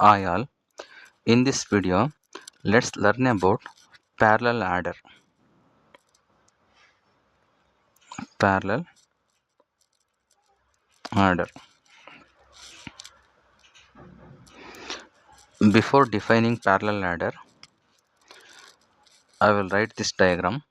Hi all, in this video let's learn about parallel adder. Parallel adder. Before defining parallel adder, I will write this diagram.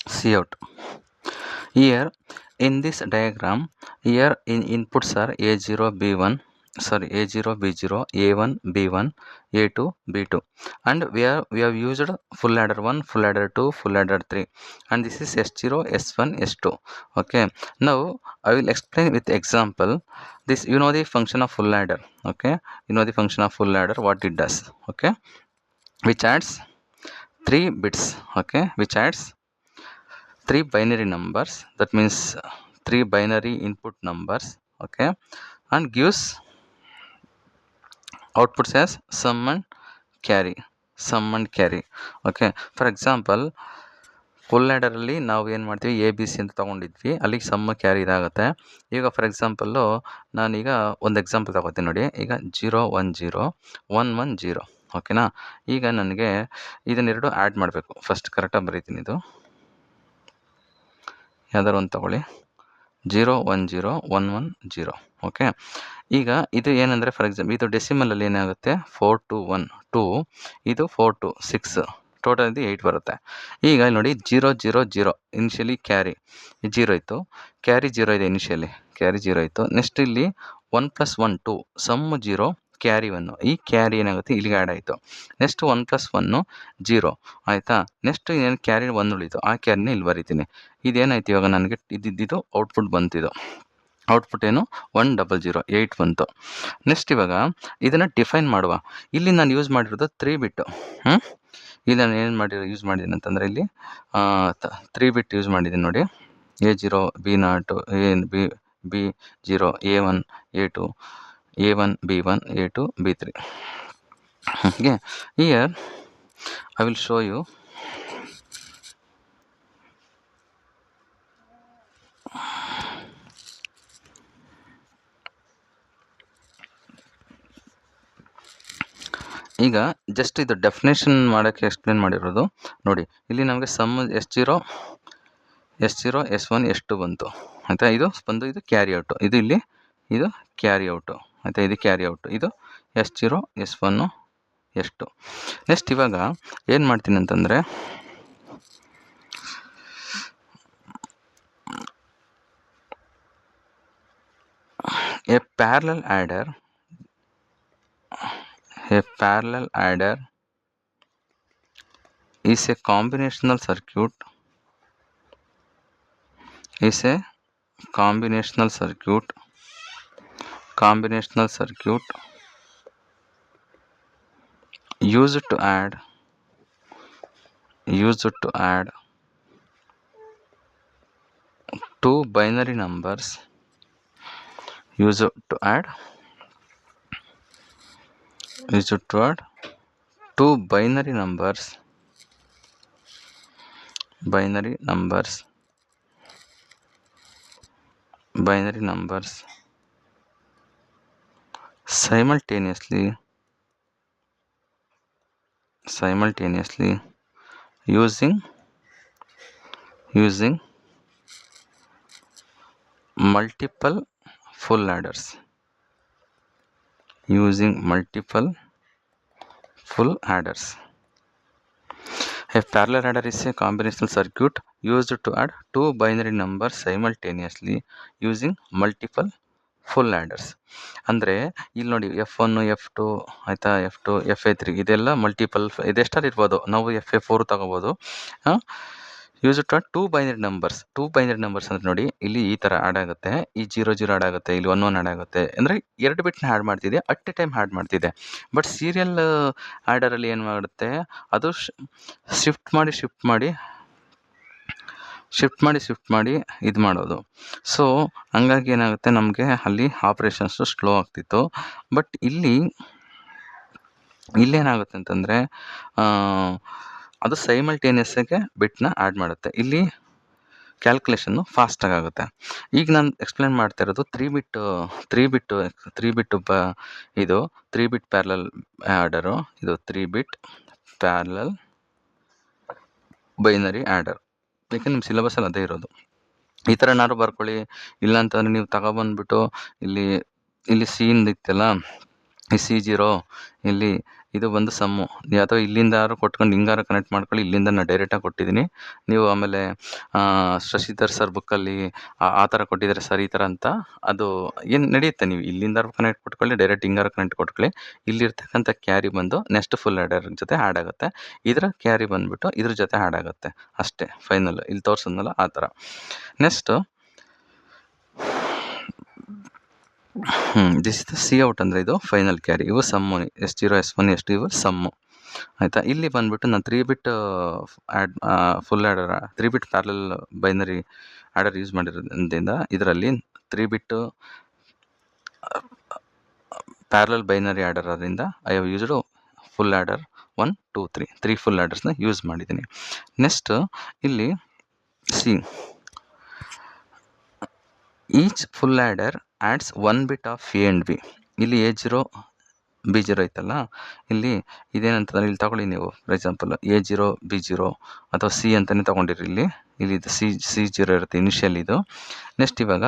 See out. Here in this diagram, here in inputs are A0, B1, A0, B0, A1, B1, A2, B2, and we have used full adder 1, full adder 2, full adder 3, and this is S0, S1, S2. Okay, now I will explain with example. This, you know the function of full adder. Okay, you know the function of full adder, what it does. Okay, which adds 3 bits. Okay, which adds 3 binary numbers, that means 3 binary input numbers. Okay, and gives outputs as sum and carry. Okay, for example, full ಆ್ಯಡರಲ್ಲಿ ನಾವು ಏನು ಮಾಡ್ತೀವಿ, A B C ಅಂತ ತೊಗೊಂಡಿದ್ವಿ, ಅಲ್ಲಿಗೆ ಸಮ್ಮ carry ಇದಾಗುತ್ತೆ. ಈಗ for example ನಾನೀಗ ಒಂದು ಎಕ್ಸಾಂಪಲ್ ತಗೋತೀನಿ ನೋಡಿ. ಈಗ 0 1 0 1 1 0. ಓಕೆನಾ, ಈಗ ನನಗೆ ಇದನ್ನೆರಡು ಆ್ಯಡ್ ಮಾಡಬೇಕು. ಫಸ್ಟ್ ಕರೆಕ್ಟಾಗಿ ಬರೀತೀನಿ. ಇದು ಯಾವ್ದಾರು ಒಂದು ತಗೊಳ್ಳಿ. 0 1 0 1 1 0. ಓಕೆ, ಈಗ ಇದು ಏನಂದರೆ ಫಾರ್ ಎಕ್ಸಾಂಪಲ್ ಇದು ಡೆಸಿಮಲಲ್ಲಿ ಏನಾಗುತ್ತೆ, 4 2 1 2, ಇದು 4 2 6, ಟೋಟಲ್ ಇದು 8 ಬರುತ್ತೆ. ಈಗ ನೋಡಿ 0 0 0 ಇನಿಷಿಯಲಿ ಕ್ಯಾರಿ 0 ಇತ್ತು, ಕ್ಯಾರಿ 0 ಇದೆ, ಇನಿಷಿಯಲಿ ಕ್ಯಾರಿ 0 ಇತ್ತು. ನೆಕ್ಸ್ಟ್ ಇಲ್ಲಿ 1 + 1 2, ಸಮ್ 0 ಕ್ಯಾರಿ 1, ಈ ಕ್ಯಾರಿ ಏನಾಗುತ್ತೆ ಇಲ್ಲಿಗೆ ಆ್ಯಡ್ ಆಯಿತು. ನೆಕ್ಸ್ಟ್ 1 + 1 0 ಆಯಿತಾ. ನೆಕ್ಸ್ಟ್ ಏನು ಕ್ಯಾರಿ 1 ಉಳಿತು, ಆ ಕ್ಯಾರಿನ ಇಲ್ಲಿ ಬರಿತೀನಿ. ಇದೇನಾಯ್ತು, ಇವಾಗ ನನಗೆ ಇದ್ದಿದ್ದು ಔಟ್ಪುಟ್ ಬಂತಿದ್ದು. ಔಟ್ಪುಟ್ ಏನು, 1 0 0 8 ಬಂತು. ನೆಕ್ಸ್ಟ್ ಇವಾಗ ಇದನ್ನು ಡಿಫೈನ್ ಮಾಡುವ. ಇಲ್ಲಿ ನಾನು ಯೂಸ್ ಮಾಡಿರೋದು 3 ಬಿಟ್ಟು. ಇಲ್ಲಿ ನಾನು ಏನು ಯೂಸ್ ಮಾಡಿದ್ದೀನಿ ಅಂತಂದರೆ, ಇಲ್ಲಿ 3 ಬಿಟ್ ಯೂಸ್ ಮಾಡಿದ್ದೀನಿ ನೋಡಿ. A0 B0 B0 A1 A2 A1 B1 A2 B3. Okay, here I will show you. ಈಗ ಜಸ್ಟ್ ಇದು ಡೆಫಿನೇಷನ್ ಮಾಡೋಕ್ಕೆ ಎಕ್ಸ್ಪ್ಲೇನ್ ಮಾಡಿರೋದು ನೋಡಿ. ಇಲ್ಲಿ ನಮಗೆ ಸಮ್ S0 S1 S2 ಬಂತು ಆಯಿತಾ. ಇದು ಬಂದು ಇದು ಕ್ಯಾರಿ ಔಟು, ಇದು ಇಲ್ಲಿ ಇದು ಕ್ಯಾರಿ ಔಟು ಆಯಿತಾ. ಇದು ಕ್ಯಾರಿ ಔಟು, ಇದು S0 S1 S2. ನೆಕ್ಸ್ಟ್ ಇವಾಗ ಏನು ಮಾಡ್ತೀನಿ ಅಂತಂದರೆ, a parallel adder is a combinational circuit used to add two binary numbers used to add two binary numbers simultaneously using multiple full adders. A parallel adder is a combinational circuit used to add two binary numbers simultaneously using multiple full adders. ಅಂದರೆ ಇಲ್ಲಿ ನೋಡಿ F1 F2 ಆಯಿತಾ, F2 FA3 ಇದೆಲ್ಲ multiple, ಇದೆಷ್ಟಾದ್ರು ಇರ್ಬೋದು. ನಾವು FA4 ತಗೋಬೋದು. Use to two binary numbers ಅಂದರೆ ನೋಡಿ ಇಲ್ಲಿ ಈ ಥರ ಆ್ಯಡ್ ಆಗುತ್ತೆ, ಈ 0 ಆ್ಯಡ್ ಆಗುತ್ತೆ, ಇಲ್ಲಿ 1 ಆ್ಯಡ್ ಆಗುತ್ತೆ. ಅಂದರೆ 2 ಬಿಟ್ನ ಆ್ಯಡ್ ಮಾಡ್ತಿದೆ, ಅಟ್ ಎ ಟೈಮ್ ಆ್ಯಡ್ ಮಾಡ್ತಿದೆ. ಬಟ್ ಸೀರಿಯಲ್ ಆ್ಯಡರಲ್ಲಿ ಏನು ಮಾಡುತ್ತೆ, ಅದು ಶಿಫ್ಟ್ ಮಾಡಿ ಇದು ಮಾಡೋದು. ಸೊ ಹಂಗಾಗಿ ಏನಾಗುತ್ತೆ, ನಮಗೆ ಅಲ್ಲಿ ಆಪ್ರೇಷನ್ಸು ಸ್ಲೋ ಆಗ್ತಿತ್ತು. ಬಟ್ ಇಲ್ಲೇನಾಗುತ್ತೆ ಅಂತಂದರೆ ಅದು ಸೈಮಲ್ಟೇನಿಯಸ್ಸಾಗೆ ಬಿಟ್ನ ಆ್ಯಡ್ ಮಾಡುತ್ತೆ. ಇಲ್ಲಿ ಕ್ಯಾಲ್ಕುಲೇಷನ್ನು ಫಾಸ್ಟಾಗಿ ಆಗುತ್ತೆ. ಈಗ ನಾನು ಎಕ್ಸ್ಪ್ಲೇನ್ ಮಾಡ್ತಾ ಇರೋದು 3 ಬಿಟ್ ಇದು 3 ಬಿಟ್ ಪ್ಯಾರಲಲ್ ಆ್ಯಡರು, ಇದು 3 ಬಿಟ್ ಪ್ಯಾರಲಲ್ ಬೈನರಿ ಆ್ಯಡರ್. ಯಾಕೆ ನಿಮ್ಮ ಸಿಲೆಬಸ್ಸಲ್ಲಿ ಅದೇ ಇರೋದು. ಈ ಥರ ಏನಾದ್ರು ಬರ್ಕೊಳ್ಳಿ. ಇಲ್ಲಾಂತಂದರೆ ನೀವು ತಗೊಬಂದ್ಬಿಟ್ಟು ಇಲ್ಲಿ ಸಿ ಇಂದ ಇತ್ತಲ್ಲ, ಈ C0 ಇಲ್ಲಿ ಇದು ಬಂದು ಸಮ್ಮು, ಅಥವಾ ಇಲ್ಲಿಂದಾರು ಕೊಟ್ಕೊಂಡು ಹಿಂಗಾರು ಕನೆಕ್ಟ್ ಮಾಡ್ಕೊಳ್ಳಿ. ಇಲ್ಲಿಂದ ನಾನು ಡೈರೆಕ್ಟಾಗಿ ಕೊಟ್ಟಿದ್ದೀನಿ. ನೀವು ಆಮೇಲೆ ಶಶಿಧರ್ ಸರ್ ಬುಕ್ಕಲ್ಲಿ ಆ ಥರ ಕೊಟ್ಟಿದ್ದಾರೆ ಸರ್, ಈ ಥರ ಅಂತ ಅದು ಏನು ನಡೆಯುತ್ತೆ. ನೀವು ಇಲ್ಲಿಂದಾರು ಕನೆಕ್ಟ್ ಕೊಟ್ಕೊಳ್ಳಿ, ಡೈರೆಕ್ಟ್ ಹಿಂಗಾರು ಕನೆಕ್ಟ್ ಕೊಟ್ಕೊಳ್ಳಿ. ಇಲ್ಲಿರ್ತಕ್ಕಂಥ ಕ್ಯಾರಿ ಬಂದು ನೆಕ್ಸ್ಟ್ ಫುಲ್ ಆ್ಯಡರ್ ಜೊತೆ ಆ್ಯಡ್ ಆಗುತ್ತೆ. ಇದರ ಕ್ಯಾರಿ ಬಂದುಬಿಟ್ಟು ಇದ್ರ ಜೊತೆ ಆ್ಯಡ್ ಆಗುತ್ತೆ ಅಷ್ಟೇ. ಫೈನಲ್ ಇಲ್ಲಿ ತೋರಿಸಿದ್ನಲ್ಲ ಆ ಥರ. Next this is the C out, ಅಂದರೆ ಇದು ಫೈನಲ್ ಕ್ಯಾರಿ. ಇವು ಸಮ್ಮು, S0 S1 S2 ಇವು ಸಮ್ಮು ಆಯಿತಾ. ಇಲ್ಲಿ ಬಂದುಬಿಟ್ಟು ನಾನು 3 bit full adder 3 bit parallel binary adder use ಮಾಡಿರೋದ್ರಿಂದ ಇದರಲ್ಲಿ 3 ಬಿಟ್ಟು ಪ್ಯಾರಲಲ್ ಬೈನರಿ ಆ್ಯಡರ್ ಅದರಿಂದ I have used full adder 1 2 3 full ಆ್ಯಡರ್ಸ್ನ ಯೂಸ್ ಮಾಡಿದ್ದೀನಿ. ನೆಕ್ಸ್ಟ್ ಇಲ್ಲಿ see, each full adder adds 1 bit of A and B. ಇಲ್ಲಿ A0 B0 ಐತಲ್ಲ, ಇಲ್ಲಿ ಇದೇನಂತಂದರೆ ಇಲ್ಲಿ ತಗೊಳ್ಳಿ ನೀವು. ಫಾರ್ ಎಕ್ಸಾಂಪಲ್ A0 B0 ಅಥವಾ C ಅಂತಲೇ ತೊಗೊಂಡಿರಿ. ಇಲ್ಲಿ ಇದು C0 ಇರುತ್ತೆ ಇನಿಷಿಯಲ್ ಇದು. ನೆಕ್ಸ್ಟ್ ಇವಾಗ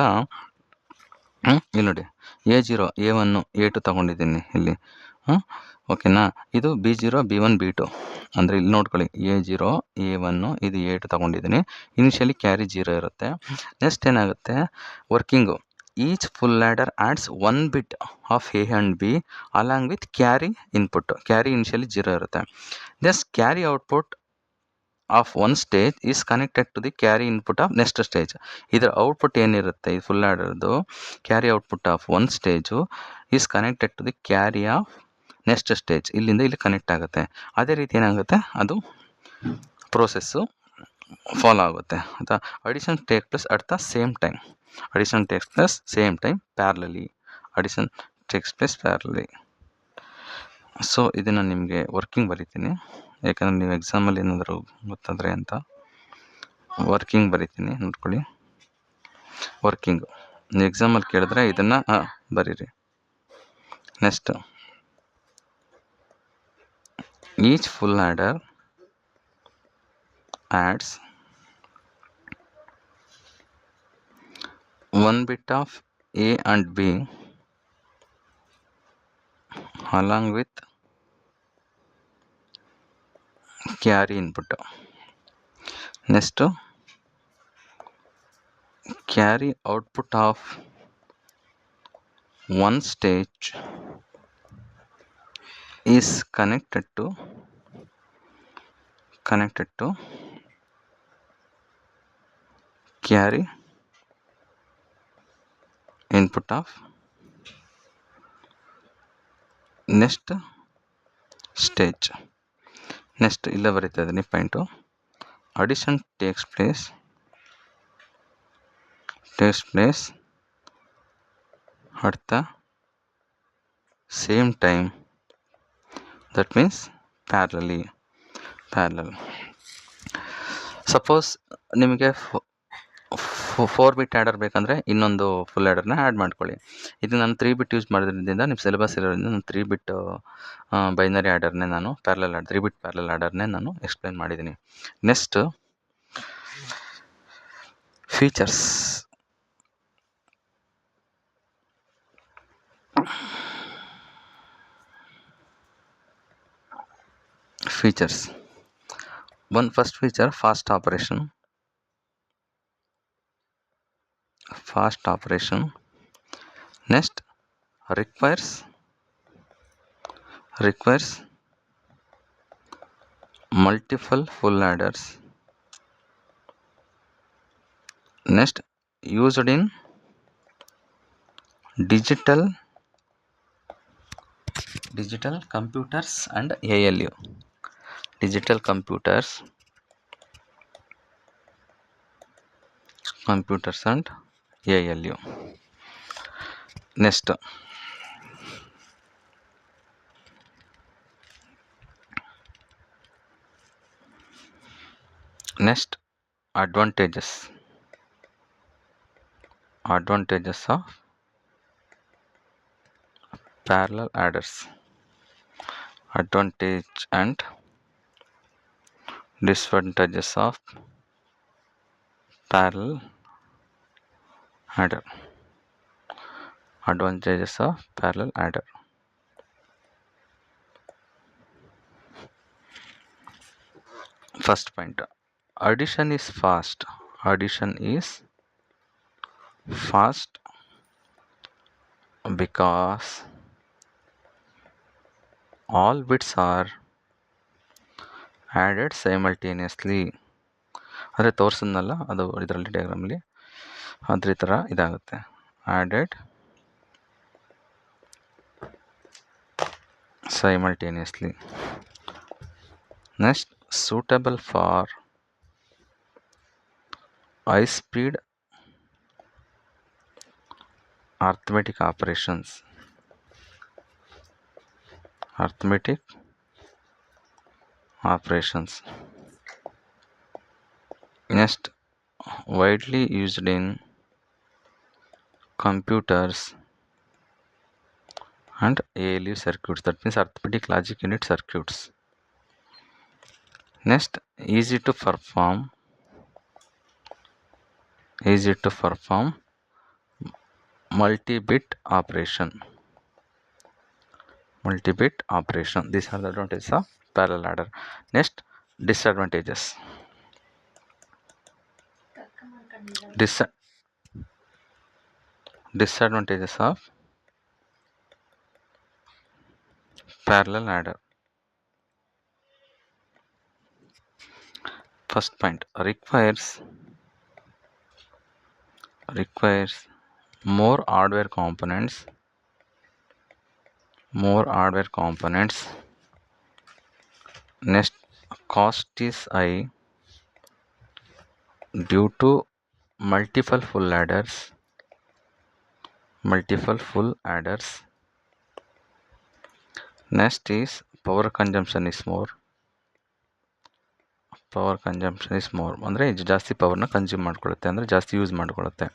ಇಲ್ಲಿ ನೋಡಿ A0 A1 A2 ತೊಗೊಂಡಿದ್ದೀನಿ ಇಲ್ಲಿ. ಓಕೆನಾ. ಇದು B0 B1 B2 ಅಂದರೆ ಇಲ್ಲಿ ನೋಡ್ಕೊಳ್ಳಿ, A0 A1 ಇದು A2 ತೊಗೊಂಡಿದ್ದೀನಿ. ಇನಿಷಿಯಲಿ ಕ್ಯಾರಿ 0 ಇರುತ್ತೆ. ನೆಕ್ಸ್ಟ್ ಏನಾಗುತ್ತೆ, working each full adder adds 1 bit of A and B along with carry input. Carry initially 0 ಇರುತ್ತೆ. This carry output of one stage is connected to the carry input of next stage. ಇದರ output ಏನಿರುತ್ತೆ, ಈ full ಆ್ಯಡರ್ದು carry output of one stage is connected to the carry of next stage. ಇಲ್ಲಿಂದ ಇಲ್ಲಿ connect ಆಗುತ್ತೆ. ಅದೇ ರೀತಿ ಏನಾಗುತ್ತೆ, ಅದು ಪ್ರೋಸೆಸ್ಸು ಫಾಲೋ ಆಗುತ್ತೆ ಆಯಿತಾ. Addition take place at the same time. ಪ್ಯಾರಲಲಿ so ಇದನ್ನು ನಿಮಗೆ ವರ್ಕಿಂಗ್ ಬರೀತೀನಿ, ಯಾಕಂದರೆ ನೀವು ಎಕ್ಸಾಮಲ್ಲಿ ಏನಾದರೂ ಗೊತ್ತಾದರೆ ಅಂತ. ವರ್ಕಿಂಗ್ ಬರೀತೀನಿ, ನೋಡ್ಕೊಳ್ಳಿ. ವರ್ಕಿಂಗು ನೀವು ಎಕ್ಸಾಮಲ್ಲಿ ಕೇಳಿದ್ರೆ ಇದನ್ನು ಬರೀರಿ. Next each full adder adds 1 bit of A and B along with carry input. Next, carry output of one stage is connected to carry input of next stage. Next ಇಲ್ಲೇ ಬರೀತಾ ಇದ್ದೀನಿ point. Addition takes place at the same time, that means parallel. Suppose ನಿಮಗೆ 4 ಬಿಟ್ adder ಬೇಕಂದರೆ ಇನ್ನೊಂದು full ಆ್ಯಡರ್ನ add ಮಾಡ್ಕೊಳ್ಳಿ. ಇದು ನಾನು 3 ಬಿಟ್ use ಮಾಡೋದ್ರಿಂದ ನಿಮ್ಮ ಸಿಲೆಬಸ್ ಇರೋದ್ರಿಂದ ನಾನು 3 ಬಿಟ್ ಬೈನರಿ ಆ್ಯಡರ್ನೇ ನಾನು 3 ಬಿಟ್ ಪ್ಯಾರಲಲ್ ಆ್ಯಡರ್ನೇ ನಾನು ಎಕ್ಸ್ಪ್ಲೈನ್ ಮಾಡಿದ್ದೀನಿ. Next features. First feature, fast operation. Next, requires multiple full adders. Next, used in digital computers and ALU. Digital computers and ALU. Next, advantages of parallel adders. Advantage and disadvantages of parallel adder. Advantages of parallel adder. First point, addition is fast. Because all bits are added simultaneously. ಅಂದರೆ ತೋರಿಸಿದ್ನಲ್ಲ ಅದು ಇದರಲ್ಲಿ ಡಯಾಗ್ರಾಮಲ್ಲಿ ಅದ್ರ ಥರ ಇದಾಗುತ್ತೆ. added simultaneously. Next, suitable for high speed arithmetic operations. Next, widely used in computers and ALU circuits, that means arithmetic logic unit circuits. Next, easy to perform multi-bit operation. These are the advantages of parallel adder. Next, disadvantages. Disadvantages of parallel adder. First point, requires more hardware components. Next, cost is high due to multiple full adders. Next is power consumption is more. ಅಂದರೆ ಇದು ಜಾಸ್ತಿ ಪವರ್ನ consume ಮಾಡ್ಕೊಳ್ಳುತ್ತೆ, ಅಂದರೆ ಜಾಸ್ತಿ use ಮಾಡ್ಕೊಳ್ಳುತ್ತೆ.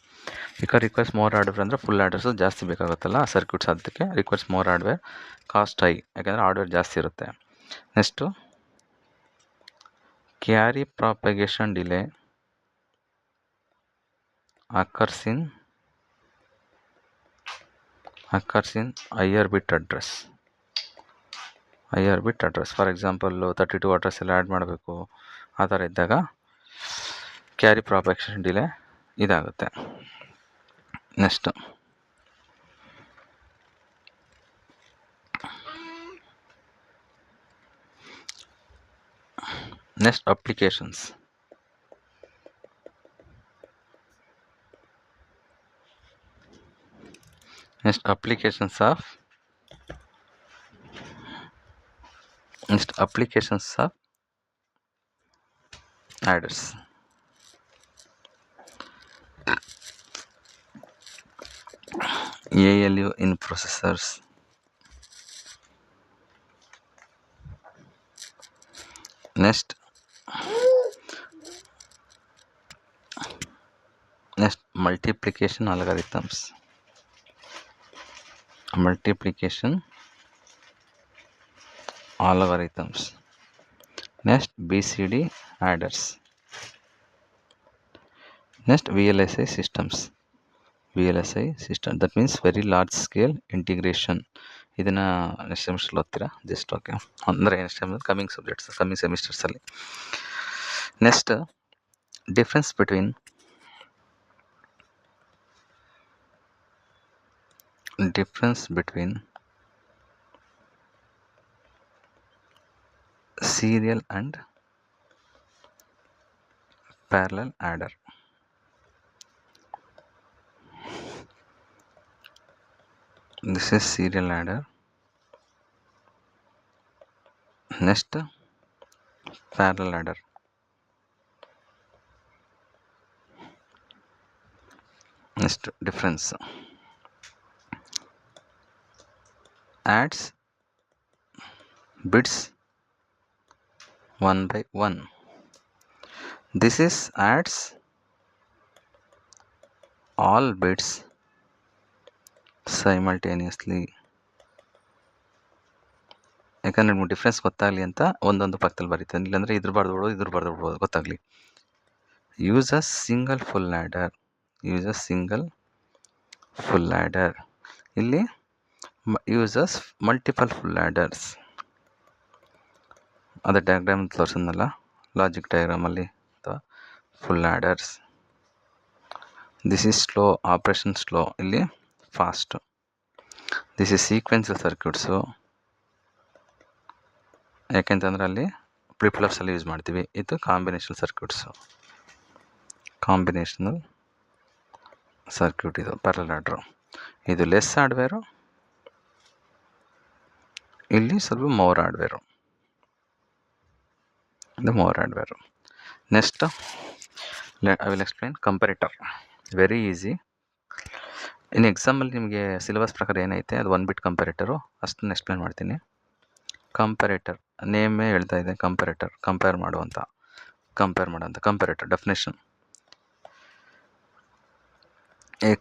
ಈಗ requires more hardware ಅಂದರೆ full ಹಾರ್ಡ್ವೇರ್ಸು ಜಾಸ್ತಿ ಬೇಕಾಗುತ್ತಲ್ಲ circuits, ಅದಕ್ಕೆ requires more hardware, cost high, ಯಾಕೆಂದರೆ ಹಾರ್ಡ್ವೇರ್ ಜಾಸ್ತಿ ಇರುತ್ತೆ. Next carry propagation delay occurs in higher bit address. For example 32 address ಎಲ್ಲ ಆ್ಯಡ್ ಮಾಡಬೇಕು, ಆ ಥರ ಇದ್ದಾಗ ಕ್ಯಾರಿ ಪ್ರಾಪಗೇಷನ್ ಡಿಲೇ ಇದಾಗುತ್ತೆ. Next, applications. Applications of adders. ALU in processors. Next multiplication algorithms. Next BCD adders. Next VLSI systems. That means very large scale integration. ಇದನ್ನು next semester ಓದ್ತೀರಾ, just okay ಅಂದರೆ next time coming ಸೆಮಿಸ್ಟರ್ಸಲ್ಲಿ. Next difference between serial and parallel adder. This is serial adder. Next parallel adder. Next difference. Adds bits 1 by 1. This is adds all bits simultaneously. ಯಾಕಂದರೆ ನಿಮ್ಗೆ difference ಗೊತ್ತಾಗಲಿ ಅಂತ ಒಂದೊಂದು ಪಕ್ಕದಲ್ಲಿ ಬರೀತಾನೆ, ಇಲ್ಲಾಂದರೆ ಇದ್ರ ಬರ್ದು ಗೊತ್ತಾಗಲಿ. Use a single full adder. ಇಲ್ಲಿ ಯೂಸಸ್ ಮಲ್ಟಿಪಲ್ ಫುಲ್ ಆ್ಯಡರ್ಸ್. ಅದೇ ಡಯಾಗ್ರಾಮ್ ತೋರಿಸಿದ್ನಲ್ಲ ಲಾಜಿಕ್ ಡಯಾಗ್ರಾಮಲ್ಲಿ ಅಥವಾ full adders. This is slow, operation slow, ಇಲ್ಲಿ fast. This is sequential circuits, ಯಾಕೆಂತಂದರೆ ಅಲ್ಲಿ ಫ್ಲಿಪ್-ಫ್ಲಾಪ್ಸಲ್ಲಿ ಯೂಸ್ ಮಾಡ್ತೀವಿ. ಇದು ಕಾಂಬಿನೇಷನಲ್ ಸರ್ಕ್ಯೂಟ್. ಇದು ಪ್ಯಾರಲಲ್ ಆರ್ಡರು. ಇದು ಲೆಸ್ ಹಾರ್ಡ್ವೇರು, ಇಲ್ಲಿ ಸ್ವಲ್ಪ ಮೋರ್ ಹಾರ್ಡ್ವೇರು. ಇದು more hardware. Next I will explain comparator. Very easy. ಇನ್ನು ಎಕ್ಸಾಮಲ್ಲಿ ನಿಮಗೆ ಸಿಲೆಬಸ್ ಪ್ರಕಾರ ಏನೈತೆ ಅದು 1 ಬಿಟ್ ಕಂಪರೇಟರು, ಅಷ್ಟನ್ನು ಎಕ್ಸ್ಪ್ಲೈನ್ ಮಾಡ್ತೀನಿ. ಕಂಪರೇಟರ್ ನೇಮೇ ಹೇಳ್ತಾ ಇದೆ, ಕಂಪೇರ್ ಮಾಡುವಂಥ comparator definition. A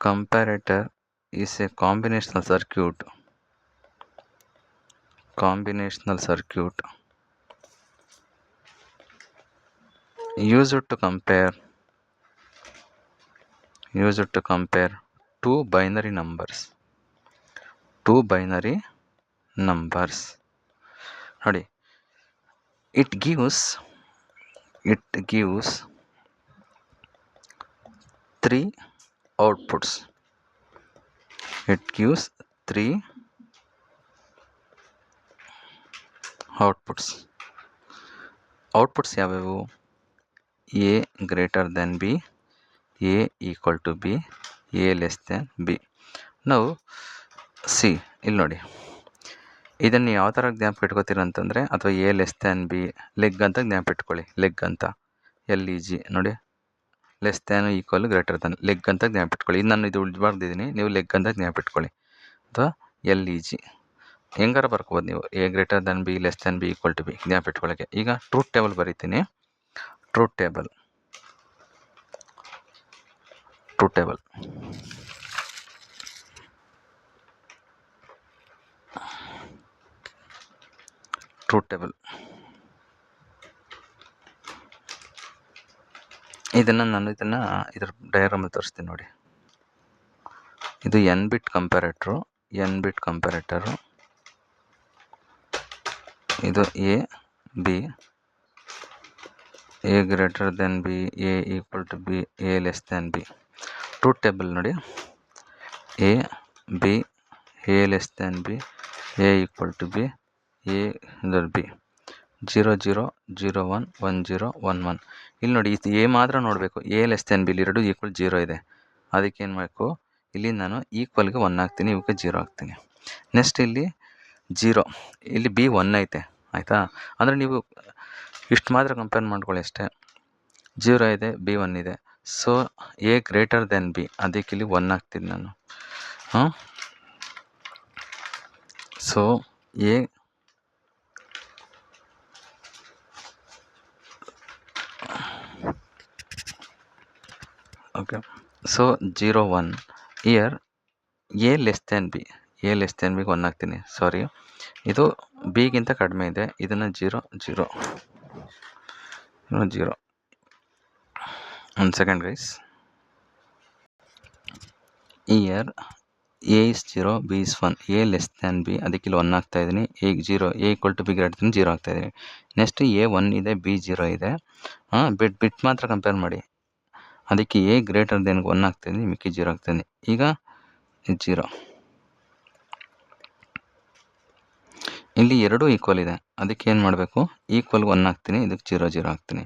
comparator is a combinational circuit used to compare two binary numbers. ನೋಡಿ, it gives 3 outputs. ಔಟ್ಪುಟ್ಸ್ ಯಾವ್ಯಾವು? A greater than B, A equal to B, A less than B. ನಾವು ಇಲ್ಲಿ ನೋಡಿ, ಇದನ್ನು ಯಾವ ಥರ ಜ್ಞಾಪಕ ಇಟ್ಕೋತೀರ ಅಂತಂದರೆ, ಅಥವಾ A less than B leg ಅಂತ ಜ್ಞಾಪಕ ಇಟ್ಕೊಳ್ಳಿ. ಲೆಗ್ ಅಂತ LEG ನೋಡಿ, less than equal greater than leg ಅಂತ ಜ್ಞಾಪಕ ಇಟ್ಕೊಳ್ಳಿ. ಇದು ನಾನು ಬರ್ದಿದ್ದೀನಿ, ನೀವು ಲೆಗ್ ಅಂತ ಜ್ಞಾಪಕ ಇಟ್ಕೊಳ್ಳಿ. ಅಥವಾ LEG ಹೆಂಗಾರ ಬರ್ಕೋಬೋದು ನೀವು. A greater than B less than B equal to B ಜ್ಞಾಪಕ ಇಟ್ಕೊಳ್ಳೋಕ್ಕೆ. ಈಗ ಟ್ರೂತ್ ಟೇಬಲ್ ಬರೀತೀನಿ. ಟ್ರೂತ್ ಟೇಬಲ್ ನಾನು ಇದರ ಡಯಾಗ್ರಾಮಲ್ಲಿ ತೋರಿಸ್ತೀನಿ ನೋಡಿ. ಇದು n ಬಿಟ್ ಕಂಪ್ಯಾರೇಟರು. ಇದು A B, A greater than B, A equal to B, A less than B. Truth table ನೋಡಿ, A B, A less than B, A equal to B, A B, 0 0 0 1 1 0 1 1. ಇಲ್ಲಿ ನೋಡಿ, ಇದು A ಮಾತ್ರ ನೋಡಬೇಕು. A ಲೆಸ್ ದೆನ್ B ಇಲ್ಲಿ 2 equal 0 ಇದೆ. ಅದಕ್ಕೆ ಏನು ಮಾಡಬೇಕು, ಇಲ್ಲಿ ನಾನು ಈಕ್ವಲ್ಗೆ 1 ಹಾಕ್ತೀನಿ, ಇವಕ್ಕೆ 0 ಹಾಕ್ತೀನಿ. ನೆಕ್ಸ್ಟ್ ಇಲ್ಲಿ 0, ಇಲ್ಲಿ ಬಿ 1 ಐತೆ ಆಯಿತಾ. ಅಂದರೆ ನೀವು ಇಷ್ಟು ಮಾತ್ರ ಕಂಪೇರ್ ಮಾಡ್ಕೊಳ್ಳಿ ಅಷ್ಟೇ. 0 ಇದೆ, ಬಿ 1 ಇದೆ. So A greater than B, ಅದಕ್ಕೆ ಇಲ್ಲಿ 1 ಹಾಕ್ತೀನಿ ನಾನು. So A okay. So 0 1 here A less than B, A less than ಬಿಗೆ 1 ಹಾಕ್ತೀನಿ. ಸಾರಿ, ಇದು ಬಿಗಿಂತ ಕಡಿಮೆ ಇದೆ, ಇದನ್ನು 0 0 0. 1 second guys. Here A is 0, B is 1, A less than B, ಅದಕ್ಕೆ ಇಲ್ಲಿ 1 ಹಾಕ್ತಾ ಇದ್ದೀನಿ. A 0, A equal to B greater than 0 ಹಾಕ್ತಾ ಇದ್ದೀನಿ. ನೆಕ್ಸ್ಟ್ ಎ 1 ಇದೆ, ಬಿ 0 ಇದೆ. ಬಿಟ್ ಮಾತ್ರ ಕಂಪೇರ್ ಮಾಡಿ, ಅದಕ್ಕೆ ಎ ಗ್ರೇಟರ್ ದೆನ್ಗೆ 1 ಹಾಕ್ತಾ ಇದ್ದೀನಿ, ಮಿಕ್ಕಿ 0 ಹಾಕ್ತಾ ಇದ್ದೀನಿ. ಈಗ 0, ಇಲ್ಲಿ ಎರಡೂ ಈಕ್ವಲ್ ಇದೆ, ಅದಕ್ಕೆ ಏನು ಮಾಡಬೇಕು, ಈಕ್ವಲ್ಗೆ 1 ಹಾಕ್ತೀನಿ, ಇದಕ್ಕೆ 0 0 ಹಾಕ್ತೀನಿ.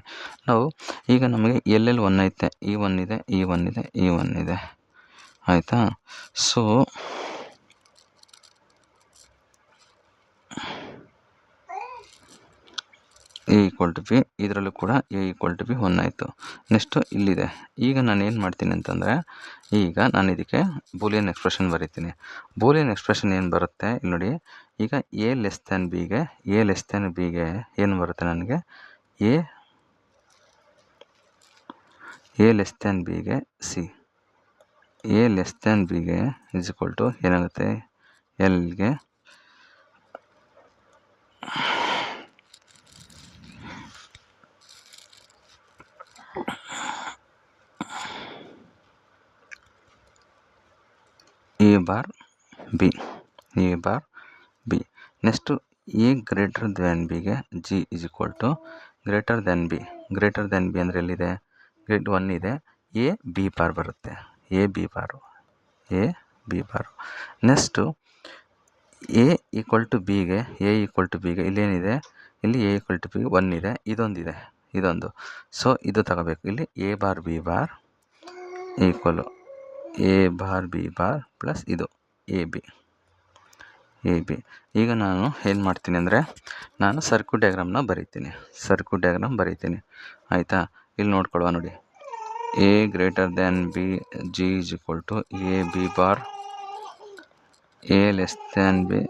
ನಾವು ಈಗ ನಮಗೆ ಎಲ್ಲೆಲ್ಲಿ 1 ಐತೆ, ಈ 1 ಇದೆ, ಈ 1 ಇದೆ, ಈ 1 ಇದೆ ಆಯಿತಾ. So A equal to B, ಇದರಲ್ಲೂ ಕೂಡ ಎ ಈಕ್ವಲ್ ಟು ಬಿ 1 ಆಯಿತು. ನೆಕ್ಸ್ಟು ಇಲ್ಲಿದೆ. ಈಗ ನಾನು ಏನು ಮಾಡ್ತೀನಿ ಅಂತಂದರೆ, ಈಗ ನಾನು ಇದಕ್ಕೆ ಬೂಲಿಯನ್ ಎಕ್ಸ್ಪ್ರೆಷನ್ ಬರೀತೀನಿ. ಬೂಲಿಯನ್ ಎಕ್ಸ್ಪ್ರೆಷನ್ ಏನು ಬರುತ್ತೆ ಇಲ್ಲಿ ನೋಡಿ. ಈಗ ಎ ಲೆಸ್ ದ್ಯಾನ್ ಬಿಗೆ, ಎ ಲೆಸ್ ದ್ಯಾನ್ ಬಿಗೆ ಏನು ಬರುತ್ತೆ ನನಗೆ, ಎ ಲೆಸ್ ದ್ಯಾನ್ ಬಿಗೆ ಸಿ, ಎ ಲೆಸ್ ದ್ಯಾನ್ ಬಿಗೆ ಇಸ್ ಈಕ್ವಲ್ ಟು ಏನಾಗುತ್ತೆ, ಎಲ್ಗೆ A bar B, A bar B. Next A greater than ಬಿಗೆ G is equal to greater than B. Greater than B ಅಂದರೆ ಎಲ್ಲಿದೆ, 1 ಇದೆ, ಎ ಬಿ ಬಾರ್ ಬರುತ್ತೆ, A B bar, A B bar. Next A equal to ಬಿಗೆ, A equal to ಬಿಗೆ ಇಲ್ಲೇನಿದೆ, ಇಲ್ಲಿ A equal to ಬಿಗೆ 1 ಇದೆ, ಇದೊಂದಿದೆ, ಇದೊಂದು. ಸೊ ಇದು ತಗೋಬೇಕು. ಇಲ್ಲಿ A bar B bar equal A bar B bar plus ಇದು ಎ ಬಿ, ಎ ಬಿ. ಈಗ ನಾನು ಏನು ಮಾಡ್ತೀನಿ ಅಂದರೆ, ನಾನು ಸರ್ಕ್ಯೂಟ್ ಡಯಾಗ್ರಾಮ್ನ ಬರೀತೀನಿ, ಸರ್ಕ್ಯೂಟ್ ಡಯಾಗ್ರಾಮ್ ಬರೀತೀನಿ ಆಯಿತಾ. ಇಲ್ಲಿ ನೋಡ್ಕೊಳ್ಳುವ ನೋಡಿ, A greater than B, G is equal to A B bar, A less than B,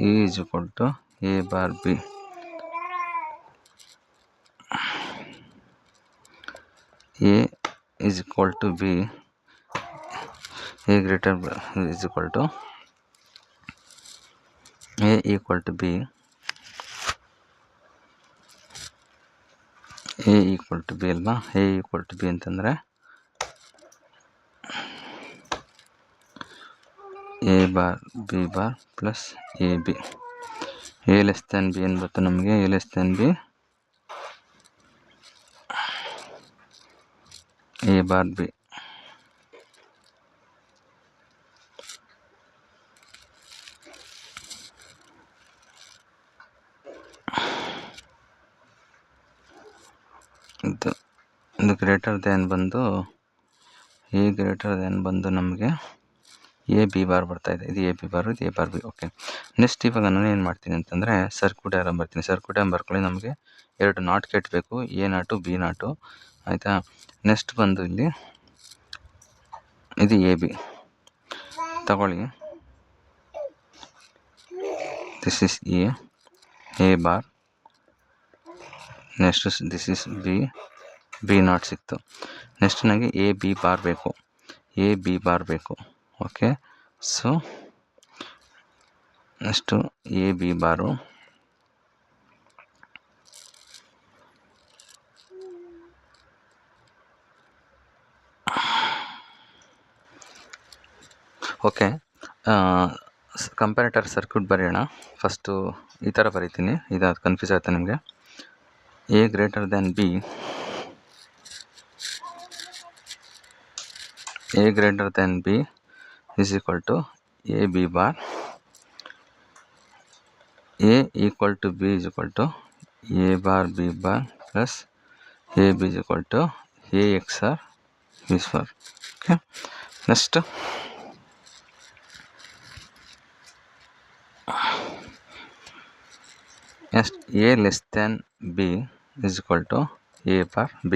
E is equal to A bar B. A is equal to B, A greater is equal to A equal to B, A equal to B ಅಲ್ವಾ. A equal to B ಅಂತಂದರೆ A bar B bar plus A B. A less than B ಏನು ಬರುತ್ತೆ ನಮಗೆ, A less than B A bar B. ಇದು greater than ಬಂದು, A greater than ಬಂದು ನಮಗೆ A B bar ಬರ್ತಾಯಿದೆ, ಇದು ಎ ಬಿ ಬಾರು, ಇದು A bar B. Okay. Next ಇವಾಗ ನಾನು ಏನು ಮಾಡ್ತೀನಿ ಅಂತಂದರೆ, ಸರ್ಕ್ಯೂಟ್ ಡಯಾಗ್ರಾಮ್ ಬರ್ತೀನಿ. ಸರ್ಕ್ಯೂಟ್ ಡಯಾಗ್ರಾಮ್ ಬರ್ಕೊಳ್ಳಿ, ನಮಗೆ 2 ನಾಟ್ ಗೇಟ್ ಬೇಕು, ಎ ನಾಟು ಬಿ ನಾಟು ಆಯಿತಾ. ನೆಕ್ಸ್ಟ್ ಬಂದು ಇಲ್ಲಿ ಇದು ಎ ಬಿ ತಗೊಳ್ಳಿ, this is A bar, next this is B, B not ಸಿಕ್ತು. ನೆಕ್ಸ್ಟ್ ನನಗೆ ಎ ಬಿ ಬಾರ್ ಬೇಕು, ಎ ಬಿ ಬಾರ್ ಬೇಕು. Okay. So next A B bar, okay. Comparator circuit ಬರೆಯೋಣ. ಫಸ್ಟು ಈ ಥರ ಬರೀತೀನಿ, ಇದಾದ ಕನ್ಫ್ಯೂಸ್ ಆಗುತ್ತೆ ನಿಮಗೆ. A greater than B, A greater than B is equal to A B bar, A equal to B is equal to A bar B bar plus A B is equal to A X OR B square. Okay. Next next a less than b is equal to a bar b.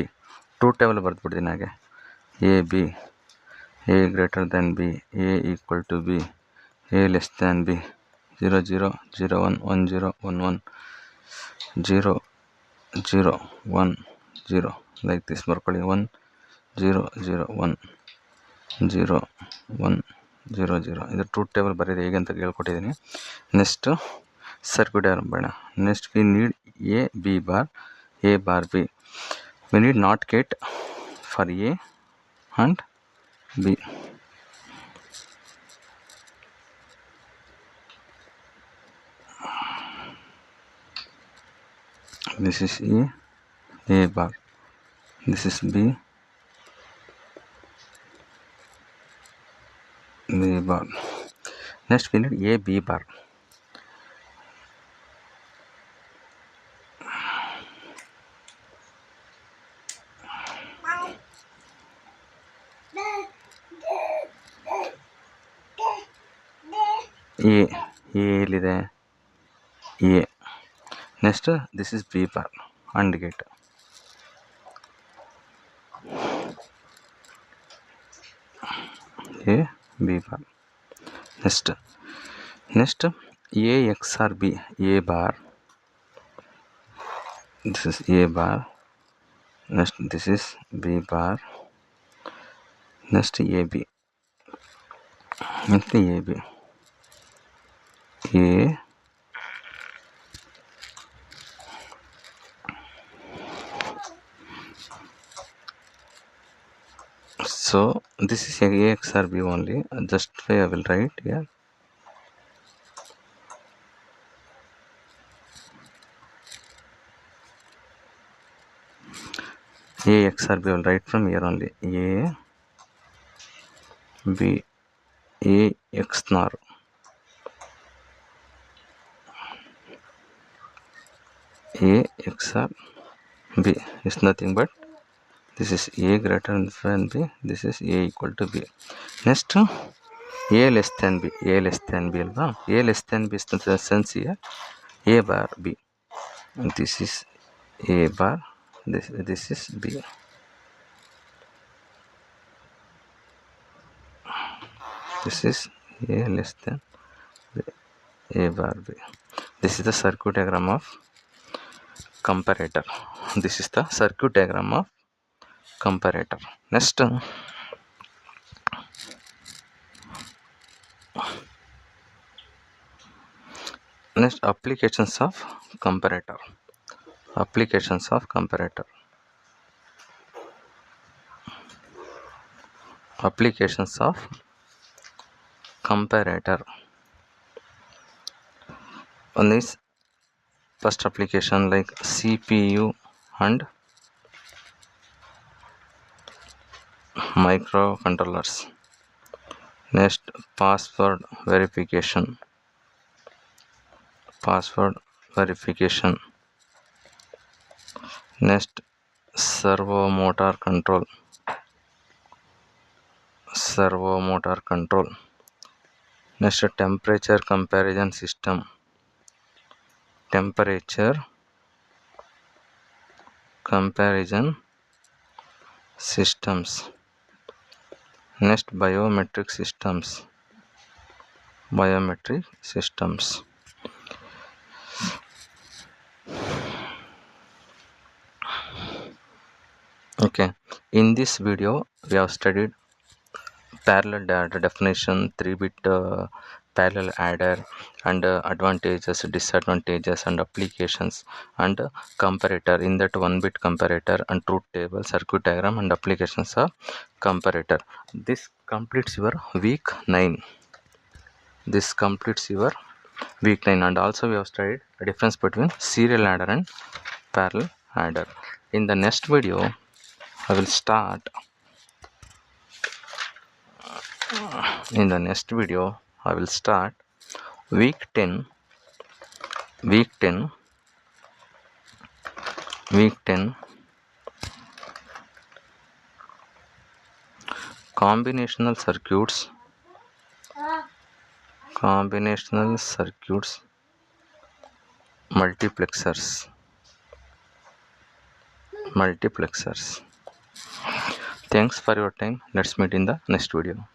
Truth table ಬರೆದ್ಬಿಡ್ತೀನಿ ಹಾಗೆ. a b, a greater than b, a equal to b, a less than b, 0 0 0 1 1 0 1 1 0 0 1 0 like this ಬರ್ಕೊಳ್ಳಿ. 1 0 0 1 0 1 0 0 ಇದು truth table ಬರೀರಿ ಹೇಗೆ ಅಂತ ಹೇಳ್ಕೊಟ್ಟಿದ್ದೀನಿ. Next circuit diagram ಬೇಡ. Next we need A B bar, A bar B. We need not gate for A and B. This is A bar, this is B bar. Next we need A B bar. ಎಲ್ಲಿದೆ A. Next this is B bar and gate. A B bar. Next A X OR B, A bar, this is A bar, next this is B bar, next AB, next AB, A, so this is A XOR B only, just I will write here. A XOR B, I will write from here only. A B, A XOR A XOR B is nothing but this is A greater than B, this is A equal to B. Next A less than B, A less than B alva, A less than B is the sense here A bar B, and this is A bar, this is B. This is A less than B, A bar B. This is the circuit diagram of comparator. This is the circuit diagram of comparator. Next applications of comparator. Applications of comparator. Applications of comparator. One is first application like CPU and microcontrollers. Next password verification. Password verification. Next servo motor control. Servo motor control. Next temperature comparison system. Temperature comparison systems. Next biometric systems. Biometric systems. Okay, in this video we have studied parallel adder definition, 3-bit parallel adder, and advantages, disadvantages, and applications, and comparator. In that 1-bit comparator and truth table, circuit diagram, and applications of comparator. This completes your week 9. This completes your week 9, and also we have studied the difference between serial adder and parallel adder. In the next video I will start. In the next video I will start week 10 combinational circuits multiplexers. Thanks for your time. Let's meet in the next video.